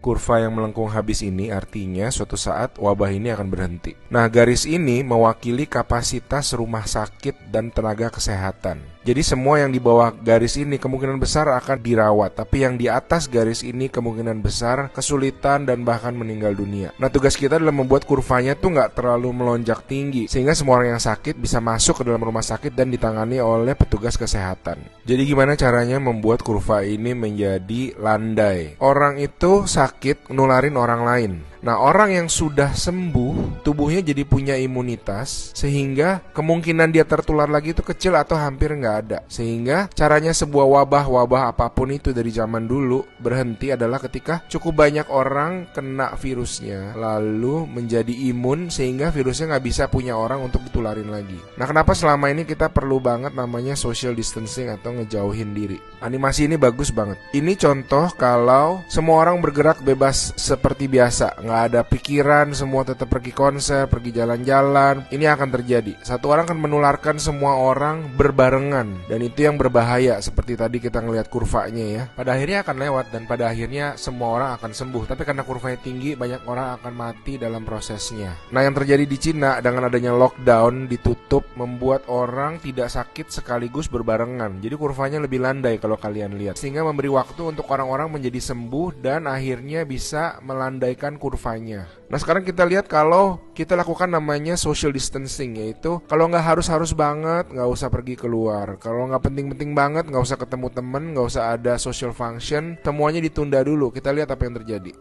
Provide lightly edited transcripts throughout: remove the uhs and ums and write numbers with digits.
Kurva yang melengkung habis ini artinya suatu saat wabah ini akan berhenti. Nah, garis ini mewakili kapasitas rumah sakit dan tenaga kesehatan. Jadi semua yang di bawah garis ini kemungkinan besar akan dirawat, tapi yang di atas garis ini kemungkinan besar kesulitan dan bahkan meninggal dunia. Nah, tugas kita adalah membuat kurvanya tuh nggak terlalu melonjak tinggi, sehingga semua orang yang sakit bisa masuk ke dalam rumah sakit dan ditangani oleh petugas kesehatan. Jadi gimana caranya membuat kurva ini menjadi landai? Orang itu sakit nularin orang lain. Nah, orang yang sudah sembuh, tubuhnya jadi punya imunitas, sehingga kemungkinan dia tertular lagi itu kecil atau hampir nggak ada. Sehingga caranya sebuah wabah apapun itu dari zaman dulu berhenti adalah ketika cukup banyak orang kena virusnya, lalu menjadi imun sehingga virusnya nggak bisa punya orang untuk ditularin lagi. Nah, kenapa selama ini kita perlu banget namanya social distancing atau ngejauhin diri? Animasi ini bagus banget. Ini contoh kalau semua orang bergerak bebas seperti biasa, nggak ada pikiran, semua tetap pergi konser, pergi jalan-jalan. Ini akan terjadi. Satu orang akan menularkan semua orang berbarengan, dan itu yang berbahaya. Seperti tadi kita ngelihat kurvanya ya. Pada akhirnya akan lewat dan pada akhirnya semua orang akan sembuh. Tapi karena kurvanya tinggi, banyak orang akan mati dalam prosesnya. Nah, yang terjadi di Cina dengan adanya lockdown, ditutup, membuat orang tidak sakit sekaligus berbarengan. Jadi kurvanya lebih landai kalau kalian lihat, sehingga memberi waktu untuk orang-orang menjadi sembuh dan akhirnya bisa melandaikan kurvanya. Nah, sekarang kita lihat kalau kita lakukan namanya social distancing, yaitu kalau nggak harus banget, nggak usah pergi keluar. Kalau nggak penting-penting banget, nggak usah ketemu temen, nggak usah ada social function, semuanya ditunda dulu. Kita lihat apa yang terjadi.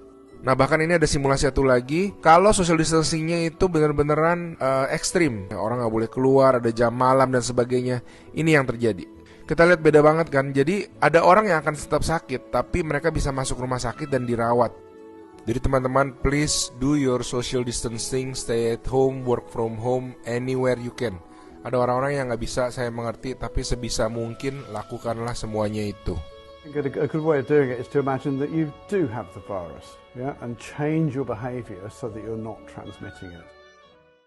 Nah, bahkan ini ada simulasi satu lagi. Kalau social distancingnya itu benar-beneran ekstrim, orang nggak boleh keluar, ada jam malam dan sebagainya. Ini yang terjadi. Kita lihat beda banget kan. Jadi ada orang yang akan tetap sakit, tapi mereka bisa masuk rumah sakit dan dirawat. Jadi teman-teman, please do your social distancing, stay at home, work from home, anywhere you can. Ada orang-orang yang nggak bisa, saya mengerti, tapi sebisa mungkin lakukanlah semuanya itu. A good way of doing it is to imagine that you do have the virus, yeah, and change your behavior so that you're not transmitting it.